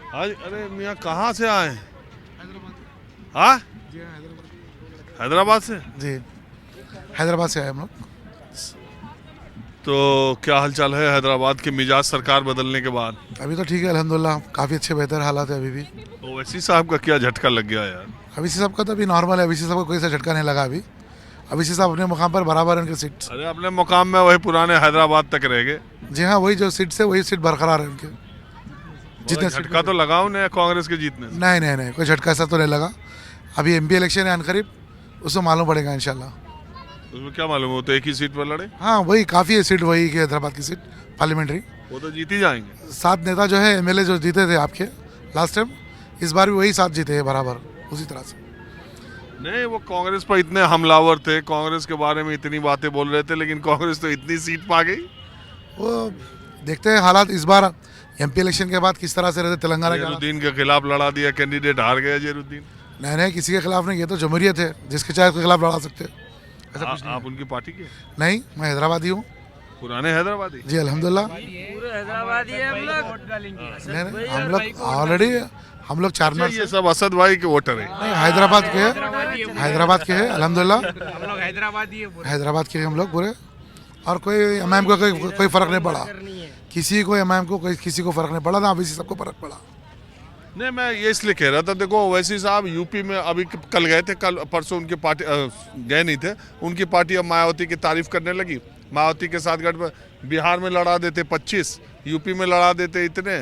आज अरे मियाँ कहाँ से आए? हाँ, हैदराबाद से। जी, हैदराबाद से आए हम लोग। तो क्या हालचाल है हैदराबाद के मिजाज सरकार बदलने के बाद? अभी तो ठीक है अल्हम्दुलिल्लाह, काफ़ी अच्छे बेहतर हालात है अभी भी। ओवैसी साहब का क्या झटका लग गया यार? अवीसी साहब का तो अभी नॉर्मल है, अवीसी साहब को कोई सा झटका नहीं लगा अभी। अवीसी साहब अपने मुकाम पर बराबर है, उनकी सीट। अरे अपने मुकाम में वही पुराने हैदराबाद तक रह गए। जी हाँ, वही जो सीट से वही सीट बरकरार है उनके। जितने सीट झटका तो लगा उन्हें कांग्रेस के जीतने से। नहीं नहीं नहीं, कोई झटका ऐसा तो नहीं लगा। अभी एमपी इलेक्शन है अनकरीब, उसको मालूम पड़ेगा इंशाल्लाह। उसमें क्या मालूम, वो तो एक ही सीट पर लड़े। हाँ, वही काफ़ी है सीट, वही की हैदराबाद की सीट पार्लियामेंट्री। वो तो जीत ही जाएंगे। 7 नेता जो है एमएलए जो जीते थे आपके लास्ट टाइम, इस बार भी वही 7 जीते हैं बराबर उसी तरह से। नहीं, वो कांग्रेस पर इतने हमलावर थे, कांग्रेस के बारे में इतनी बातें बोल रहे थे, लेकिन कांग्रेस तो इतनी सीट पा गई। वो देखते हैं हालात इस बार एमपी इलेक्शन के बाद किस तरह से रहते तेलंगाना के हालात। जहीरुद्दीन के खिलाफ लड़ा दिया, कैंडिडेट हार गया जहीरुद्दीन। नहीं नहीं, किसी के खिलाफ नहीं, ये तो जमहूरियत है, जिसके चाहे उसके खिलाफ लड़ा सकते हैं। ऐसा कुछ आप उनकी पार्टी के? नहीं, मैं हैदराबादी हूँ। पुराने हैदराबादी? जी अल्हम्दुलिल्लाह। पूरे हैदराबादी है हम लोग। नहीं, हम लोग ऑलरेडी हम लोग चारमीनार ये सब असद भाई के वोटर है। नहीं, हैदराबाद के हैं अल्हम्दुलिल्लाह। हम लोग हैदराबादी है। हैदराबाद के हैं हम लोग पूरे। और कोई एमआईएम को कोई फर्क नहीं पड़ा, किसी को एमआईएम को कोई किसी को फर्क नहीं पड़ा ना, अभी सबको फर्क पड़ा। नहीं, मैं ये इसलिए कह रहा था, देखो ओवैसी साहब यूपी में अभी कल गए थे, कल परसों उनकी पार्टी गए नहीं थे, उनकी पार्टी अब मायावती की तारीफ करने लगी। मायावती के साथ बिहार में लड़ा देते 25, यूपी में लड़ा देते इतने,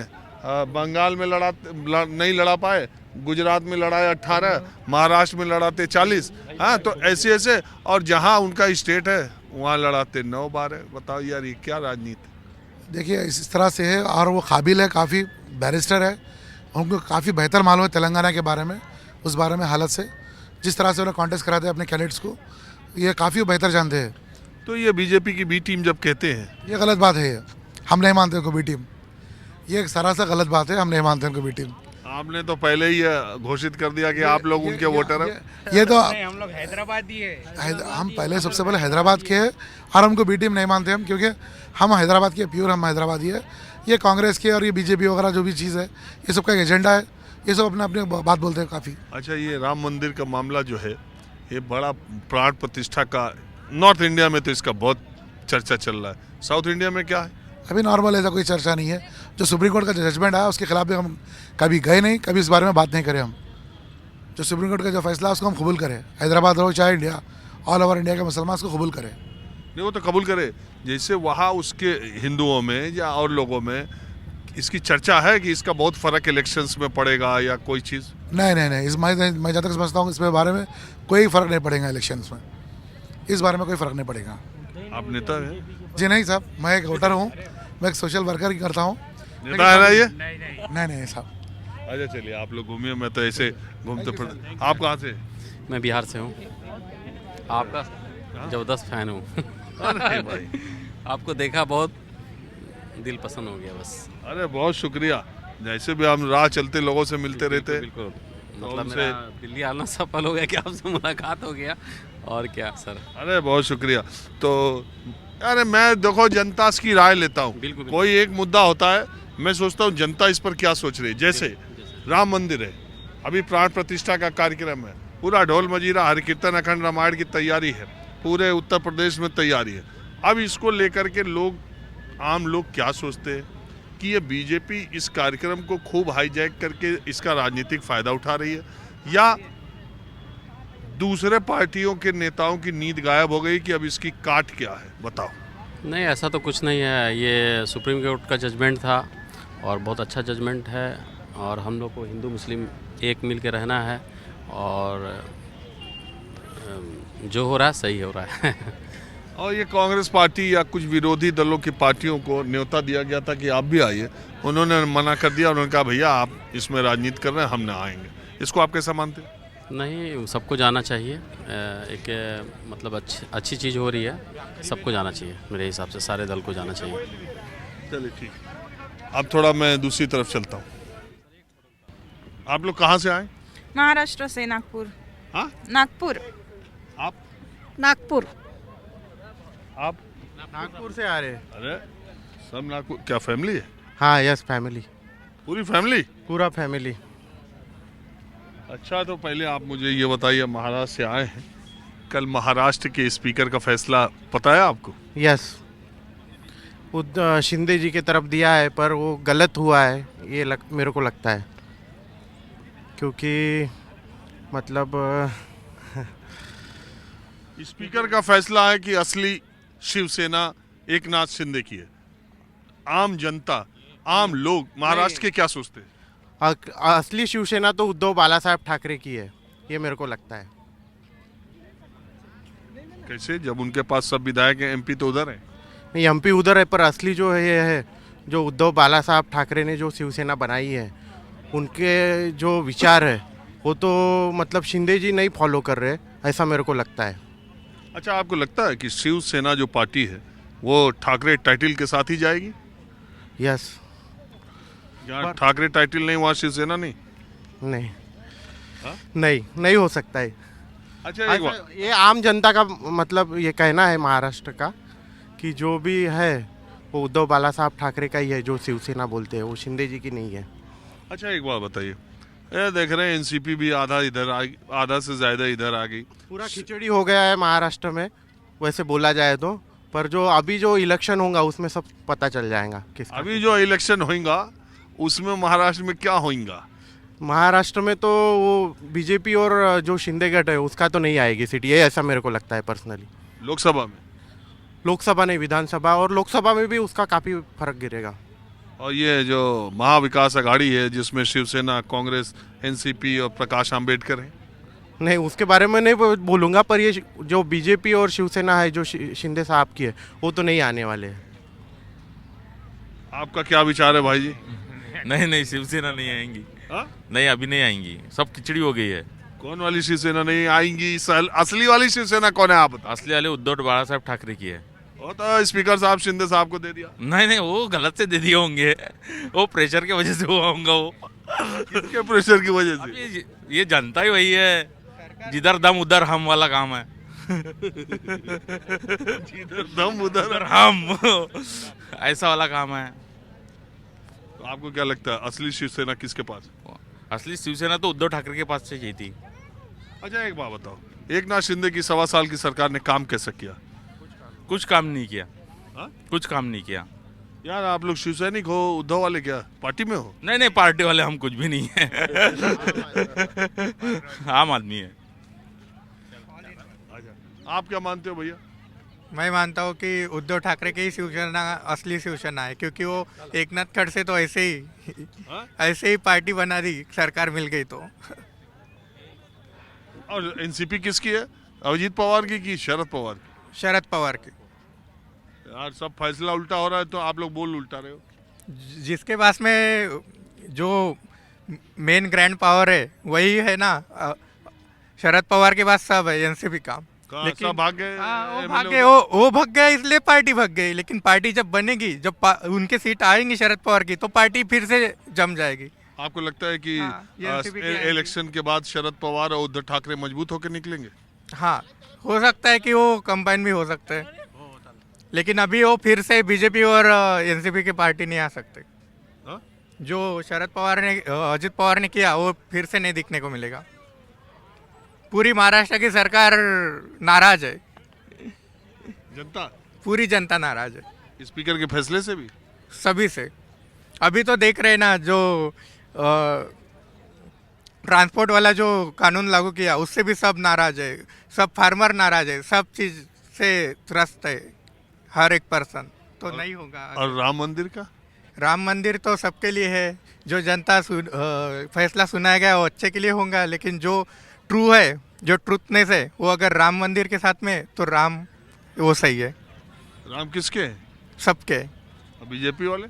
बंगाल में नहीं लड़ा पाए, गुजरात में लड़ाए 18, महाराष्ट्र में लड़ाते 40। हाँ, तो ऐसे ऐसे, और जहाँ उनका स्टेट है वहाँ लड़ाते 9-12। बताओ यार, ये क्या राजनीति? देखिए इस तरह से है, और वो काबिल है, काफ़ी बैरिस्टर है, उनको काफ़ी बेहतर मालूम है तेलंगाना के बारे में, उस बारे में हालत से जिस तरह से उन्हें कॉन्टेस्ट कराते हैं अपने कैंडिडेट्स को, ये काफ़ी बेहतर जानते हैं। तो ये बीजेपी की बी टीम जब कहते हैं, ये गलत बात है, ये हम नहीं मानते उनको बी टीम, ये एक सरासर गलत बात है, हम नहीं मानते उनको बी टीम। आपने तो पहले ही घोषित कर दिया कि आप लोग उनके वोटर हैं। ये तो हम लोग हैदराबादी है। हम पहले सबसे पहले हैदराबाद के हैं, और हमको बी टीम नहीं मानते हम, क्योंकि हम हैदराबाद के प्योर, हम हैदराबादी है। ये कांग्रेस के और ये बीजेपी वगैरह जो भी चीज़ है, ये सब का एक एजेंडा है, ये सब अपने अपने बात बोलते हैं काफ़ी। अच्छा, ये राम मंदिर का मामला जो है, ये बड़ा प्राण प्रतिष्ठा का, नॉर्थ इंडिया में तो इसका बहुत चर्चा चल रहा है, साउथ इंडिया में क्या है? अभी नॉर्मल, ऐसा कोई चर्चा नहीं है। जो सुप्रीम कोर्ट का जजमेंट आया उसके खिलाफ भी हम कभी गए नहीं, कभी इस बारे में बात नहीं करें हम। जो सुप्रीम कोर्ट का जो फैसला है उसको हम कबूल करें, हैदराबाद हो चाहे इंडिया, ऑल ओवर इंडिया के मुसलमान उसको कबूल करें। नहीं, वो तो कबूल करे, जैसे वहाँ उसके हिंदुओं में या और लोगों में इसकी चर्चा है कि इसका बहुत फर्क इलेक्शंस में पड़ेगा या कोई चीज़? नहीं नहीं नहीं, मैं जहाँ तक समझता हूँ इसमें बारे में कोई फ़र्क नहीं पड़ेगा इलेक्शंस में, इस बारे में कोई फ़र्क नहीं पड़ेगा। आप नेता हैं? जी नहीं साहब, मैं एक वोटर हूँ, मैं एक सोशल वर्कर ही करता हूँ। नेता है ना ये? नहीं नहीं साहब। अच्छा चलिए, आप लोग घूमिए, मैं तो ऐसे घूमते फिरते। आप कहाँ से? मैं बिहार से हूँ, आपका ज़बरदस्त फ़ैन हूँ। अरे भाई, आपको देखा, बहुत दिल पसंद हो गया बस। अरे बहुत शुक्रिया। जैसे भी हम राह चलते लोगों से मिलते रहते। बिल्कुल, मतलब उनसे- मेरा दिल्ली आना सफल हो गया कि आपसे मुलाकात हो गया, और क्या सर। अरे बहुत शुक्रिया। तो अरे मैं देखो जनता की राय लेता हूँ। बिल्कुल। कोई एक मुद्दा होता है, मैं सोचता हूँ जनता इस पर क्या सोच रही है। जैसे राम मंदिर है, अभी प्राण प्रतिष्ठा का कार्यक्रम है, पूरा ढोल मजीरा हरि कीर्तन अखंड रामायण की तैयारी है, पूरे उत्तर प्रदेश में तैयारी है। अब इसको लेकर के आम लोग क्या सोचते हैं कि ये बीजेपी इस कार्यक्रम को खूब हाईजैक करके इसका राजनीतिक फायदा उठा रही है, या दूसरे पार्टियों के नेताओं की नींद गायब हो गई कि अब इसकी काट क्या है? बताओ। नहीं, ऐसा तो कुछ नहीं है, ये सुप्रीम कोर्ट का जजमेंट था और बहुत अच्छा जजमेंट है, और हम लोग को हिंदू मुस्लिम एक मिल के रहना है, और जो हो रहा है सही हो रहा है। और ये कांग्रेस पार्टी या कुछ विरोधी दलों की पार्टियों को न्योता दिया गया था कि आप भी आइए, उन्होंने मना कर दिया, उन्होंने कहा भैया आप इसमें राजनीति कर रहे हैं, हम ना आएंगे। इसको आप कैसा मानते हैं? नहीं, सबको जाना चाहिए, एक मतलब अच्छी चीज़ हो रही है, सबको जाना चाहिए, मेरे हिसाब से सारे दल को जाना चाहिए। चलिए ठीक है। अब थोड़ा मैं दूसरी तरफ चलता हूँ। आप लोग कहाँ से आए? महाराष्ट्र से, नागपुर। हाँ, नागपुर। आप नागपुर। आप नागपुर से आ रहे हैं। अरे सब नागपुर, क्या फैमिली है? हाँ, यस फैमिली। पूरी फैमिली? पूरा फैमिली। अच्छा, तो पहले आप मुझे ये बताइए, महाराष्ट्र से आए हैं, कल महाराष्ट्र के स्पीकर का फैसला पता है आपको? यस, शिंदे जी की तरफ दिया है, पर वो गलत हुआ है ये मेरे को लगता है, क्योंकि मतलब स्पीकर का फैसला है कि असली शिवसेना एकनाथ शिंदे की है। आम जनता, आम लोग महाराष्ट्र के क्या सोचते हैं? असली शिवसेना तो उद्धव बाला साहब ठाकरे की है, ये मेरे को लगता है। कैसे, जब उनके पास सब विधायक हैं, एमपी तो उधर है। नहीं, एमपी उधर है, पर असली जो है ये है जो उद्धव बाला साहब ठाकरे ने जो शिवसेना बनाई है, उनके जो विचार है वो तो मतलब शिंदे जी नहीं फॉलो कर रहे, ऐसा मेरे को लगता है। अच्छा, आपको लगता है कि शिवसेना जो पार्टी है वो ठाकरे टाइटल के साथ ही जाएगी? यस। जहाँ ठाकरे टाइटल नहीं वहाँ शिवसेना नहीं? नहीं। हाँ? नहीं हो सकता है। अच्छा, एक बात, ये आम जनता का मतलब ये कहना है महाराष्ट्र का कि जो भी है वो उद्धव बाला साहब ठाकरे का ही है, जो शिवसेना बोलते हैं, वो शिंदे जी की नहीं है। अच्छा एक बात बताइए, ये देख रहे हैं एनसीपी भी आधा इधर आ, आधा से ज्यादा इधर आ गई। पूरा खिचड़ी हो गया है महाराष्ट्र में, वैसे बोला जाए तो, पर जो अभी जो इलेक्शन होगा उसमें सब पता चल जाएगा किसका। अभी जो इलेक्शन होगा उसमें महाराष्ट्र में क्या होगा? महाराष्ट्र में तो वो बीजेपी और जो शिंदे गठ है उसका तो नहीं आएगी सीट, ये ऐसा मेरे को लगता है पर्सनली। लोकसभा में? लोकसभा नहीं, विधानसभा, और लोकसभा में भी उसका काफ़ी फर्क गिरेगा। और ये जो महाविकास आघाड़ी है जिसमें शिवसेना, कांग्रेस, एनसीपी और प्रकाश आंबेडकर है? नहीं, उसके बारे में नहीं बोलूँगा, पर ये जो बीजेपी और शिवसेना है जो शिंदे साहब की है वो तो नहीं आने वाले हैं। आपका क्या विचार है भाई जी? नहीं, शिवसेना नहीं आएंगी। हाँ? नहीं, अभी नहीं आएंगी, सब खिचड़ी हो गई है। कौन वाली शिवसेना नहीं आएंगी? असली वाली शिवसेना कौन है आप बताओ? असली वाले उद्धव बाला साहब ठाकरे की है। वो तो स्पीकर साहब शिंदे साहब को दे दिया। नहीं, वो गलत से दे दिए होंगे, वो प्रेशर की वजह से हुआ होगा। वो किसके प्रेशर की वजह अब से? ये जनता ही वही है, जिधर दम उधर हम वाला काम है। जिधर दम उधर हम ऐसा वाला काम है। तो आपको क्या लगता है असली शिवसेना किसके पास? असली शिवसेना तो उद्धव ठाकरे के पास से थी। अच्छा एक बात बताओ, एकनाथ शिंदे की 1.25 साल की सरकार ने काम कैसे किया? कुछ काम नहीं किया। हाँ? कुछ काम नहीं किया। यार आप लोग शिवसैनिक हो, उद्धव वाले क्या पार्टी में हो? नहीं, पार्टी वाले हम कुछ भी नहीं है। आम आदमी है। आप क्या मानते हो भैया? मैं मानता हूँ कि उद्धव ठाकरे की ही शिवसेना असली शिवसेना है, क्योंकि वो एकनाथ खड़से से तो ऐसे ही पार्टी बना दी, सरकार मिल गई तो। और एनसीपी किसकी है? अभिजीत पवार की कि शरद पवार की? शरद पवार की। यार सब फैसला उल्टा हो रहा है तो आप लोग बोल उल्टा रहे हो। जिसके पास में जो मेन ग्रैंड पावर है वही है ना, शरद पवार के पास सब है, एनसीपी का। सब भाग गए? वो भाग गया इसलिए पार्टी भाग गई, लेकिन पार्टी जब बनेगी, जब उनके सीट आएंगी शरद पवार की, तो पार्टी फिर से जम जाएगी। आपको लगता है कि NCP की आएगी। इलेक्शन के बाद शरद पवार और उद्धव ठाकरे मजबूत होकर निकलेंगे? हाँ, हो सकता है कि वो कंबाइन भी हो सकते हैं, लेकिन अभी वो फिर से बीजेपी और एनसीपी की पार्टी नहीं आ सकते। हाँ? जो शरद पवार ने, अजित पवार ने किया, वो फिर से नहीं दिखने को मिलेगा। पूरी महाराष्ट्र की सरकार नाराज है, जनता, पूरी जनता नाराज है स्पीकर के फैसले से भी, सभी से। अभी तो देख रहे हैं ना, जो ट्रांसपोर्ट वाला जो कानून लागू किया उससे भी सब नाराज है, सब फार्मर नाराज है, सब चीज़ से त्रस्त है हर एक पर्सन। तो नहीं होगा। और राम मंदिर का? राम मंदिर तो सबके लिए है, जो जनता फैसला सुनाया गया वो अच्छे के लिए होगा, लेकिन जो ट्रू है, जो ट्रूथनेस है, वो अगर राम मंदिर के साथ में, तो राम वो सही है। राम किसके हैं? सबके। बीजेपी वाले?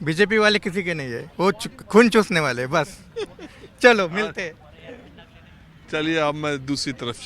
बीजेपी वाले किसी के नहीं है, वो खून चूसने वाले बस। चलो मिलते। चलिए अब मैं दूसरी तरफ